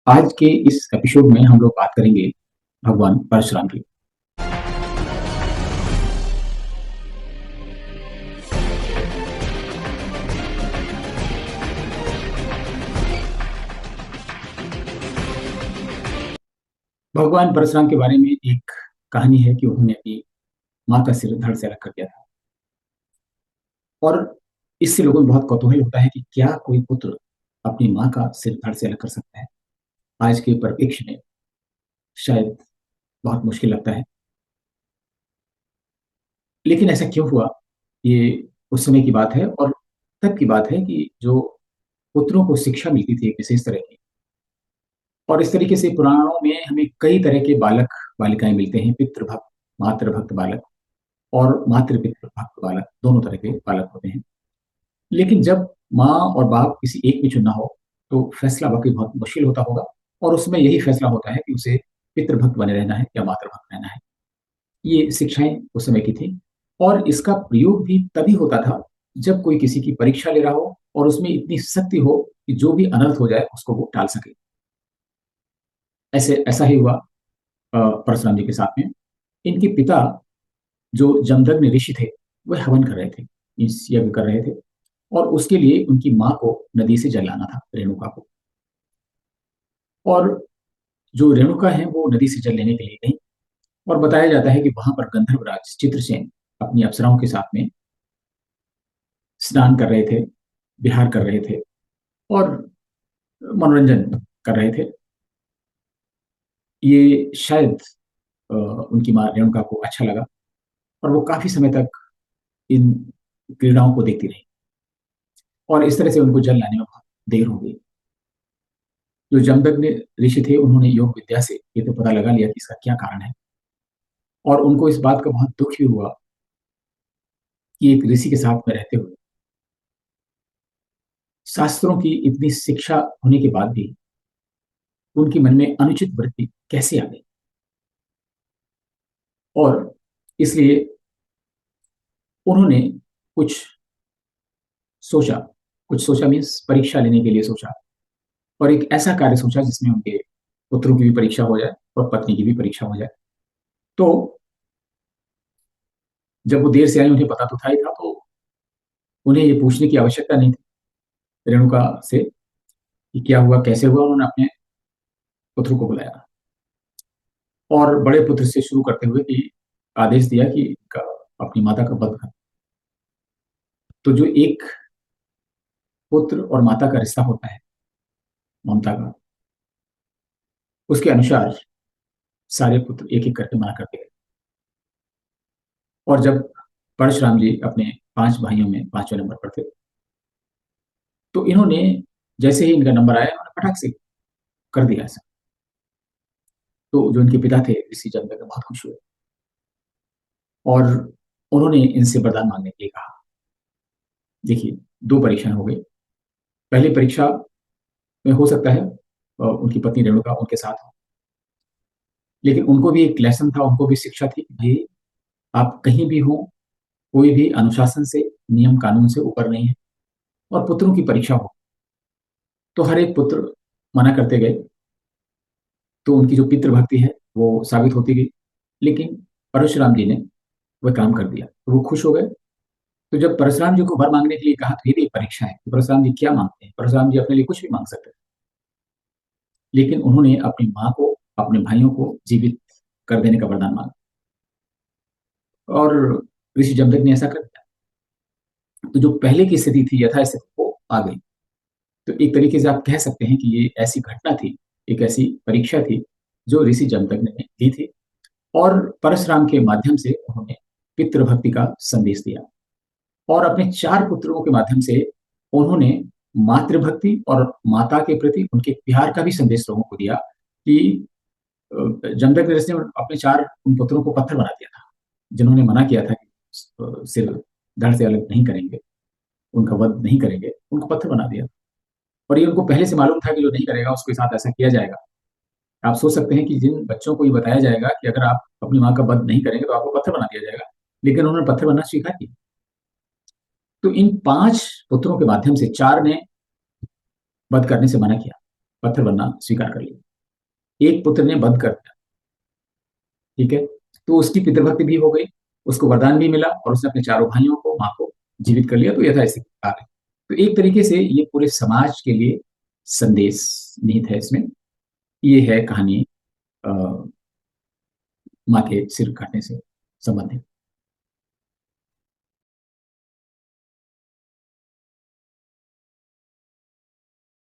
आज के इस एपिसोड में हम लोग बात करेंगे भगवान परशुराम की। भगवान परशुराम के बारे में एक कहानी है कि उन्होंने अपनी माँ का सिर धड़ से अलग कर दिया था। और इससे लोगों में बहुत कौतूहल होता है कि क्या कोई पुत्र अपनी माँ का सिर धड़ से अलग कर सकता है। आज के परिप्रेक्ष्य में शायद बहुत मुश्किल लगता है, लेकिन ऐसा क्यों हुआ, ये उस समय की बात है। और तब की बात है कि जो पुत्रों को शिक्षा मिलती थी एक विशेष तरह की। और इस तरीके से पुराणों में हमें कई तरह के बालक बालिकाएं मिलते हैं। पितृभक्त, मातृभक्त बालक और मातृ-पितृ भक्त बालक, दोनों तरह के बालक होते हैं। लेकिन जब माँ और बाप किसी एक में चुनना हो, तो फैसला वाक़ई बहुत मुश्किल होता होगा। और उसमें यही फैसला होता है कि उसे पितृभक्त बने रहना है या मातृभक्त रहना है। ये शिक्षाएँ उस समय की थी। और इसका प्रयोग भी तभी होता था जब कोई किसी की परीक्षा ले रहा हो और उसमें इतनी शक्ति हो कि जो भी अनर्थ हो जाए उसको वो टाल सके। ऐसे ऐसा ही हुआ परशुराम जी के साथ में। इनके पिता जो जमदग्नि ऋषि थे, वह हवन कर रहे थे, इस यज्ञ कर रहे थे। और उसके लिए उनकी माँ को नदी से जल लाना था, रेणुका को। और जो रेणुका है वो नदी से जल लेने के लिए गई। और बताया जाता है कि वहां पर गंधर्वराज चित्रसेन अपनी अप्सराओं के साथ में स्नान कर रहे थे, विहार कर रहे थे और मनोरंजन कर रहे थे। ये शायद उनकी माँ रेणुका को अच्छा लगा और वो काफी समय तक इन क्रीड़ाओं को देखती रही। और इस तरह से उनको जल लाने में बहुत देर हो गई। जो जमदग्नि ऋषि थे उन्होंने योग विद्या से ये तो पता लगा लिया कि इसका क्या कारण है। और उनको इस बात का बहुत दुख भी हुआ कि एक ऋषि के साथ में रहते हुए शास्त्रों की इतनी शिक्षा होने के बाद भी उनके मन में अनुचित वृत्ति कैसे आ गई। और इसलिए उन्होंने कुछ सोचा। कुछ सोचा मीन्स परीक्षा लेने के लिए सोचा। और एक ऐसा कार्य सोचा जिसमें उनके पुत्रों की भी परीक्षा हो जाए और पत्नी की भी परीक्षा हो जाए। तो जब वो देर से आई, उन्हें पता तो था ही था, तो उन्हें ये पूछने की आवश्यकता नहीं थी रेणुका से कि क्या हुआ, कैसे हुआ। उन्होंने अपने पुत्र को बुलाया और बड़े पुत्र से शुरू करते हुए कि आदेश दिया कि अपनी माता का वध कर। तो जो एक पुत्र और माता का रिश्ता होता है, ममता का, उसके अनुसार सारे पुत्र एक एक करके मना करते गए। और जब परशुराम जी अपने 5 भाइयों में 5वें नंबर पर थे, तो इन्होंने, जैसे ही इनका नंबर आया, उन्होंने फटाक से कर दिया ऐसा। तो जो इनके पिता थे ऋषि जमदग्नि बहुत खुश हुए और उन्होंने इनसे वरदान मांगने के लिए कहा। देखिए, 2 परीक्षाएं हो गई। पहली परीक्षा में हो सकता है उनकी पत्नी रेणुका उनके साथ हो, लेकिन उनको भी एक लेसन था, उनको भी शिक्षा थी कि भाई, आप कहीं भी हो, कोई भी अनुशासन से, नियम कानून से ऊपर नहीं है। और पुत्रों की परीक्षा हो, तो हर एक पुत्र मना करते गए। तो उनकी जो पितृभक्ति है वो साबित होती गई। लेकिन परशुराम जी ने वह काम कर दिया, तो वो खुश हो गए। तो जब परशुराम जी को वर मांगने के लिए कहा, तो ये भी एक परीक्षा है कि परशुराम जी क्या मांगते हैं। परशुराम जी अपने लिए कुछ भी मांग सकते हैं, लेकिन उन्होंने अपनी माँ को, अपने भाइयों को जीवित कर देने का वरदान मांगा। और ऋषि जमदग्नि ने ऐसा कर दिया। तो जो पहले की स्थिति थी, यथास्थिति, वो आ गई। तो एक तरीके से आप कह सकते हैं कि ये ऐसी घटना थी, एक ऐसी परीक्षा थी जो ऋषि जमदग्नि ने दी थी। और परशुराम के माध्यम से उन्होंने पितृभक्ति का संदेश दिया। और अपने 4 पुत्रों के माध्यम से उन्होंने मातृभक्ति और माता के प्रति उनके प्यार का भी संदेश लोगों को दिया कि जमदग्नि ऋषि ने अपने 4 उन पुत्रों को पत्थर बना दिया था, जिन्होंने मना किया था कि सिर धड़ से अलग नहीं करेंगे, उनका वध नहीं करेंगे, उनको पत्थर बना दिया। और ये उनको पहले से मालूम था कि जो नहीं करेगा उसके साथ ऐसा किया जाएगा। आप सोच सकते हैं कि जिन बच्चों को ये बताया जाएगा कि अगर आप अपनी माँ का वध नहीं करेंगे तो आपको पत्थर बना दिया जाएगा, लेकिन उन्होंने पत्थर बनना स्वीकार किया। तो इन 5 पुत्रों के माध्यम से 4 ने वध करने से मना किया। पत्थर बनना स्वीकार कर लिया। एक पुत्र ने वध कर दिया, ठीक है? तो उसकी पितृभक्ति भी हो गई, उसको वरदान भी मिला और उसने अपने चारों भाइयों को, माँ को जीवित कर लिया, तो यथास्थिति आ गई। तो एक तरीके से ये पूरे समाज के लिए संदेश निहित है इसमें। ये है कहानी अ, माँ के सिर काटने से संबंधित।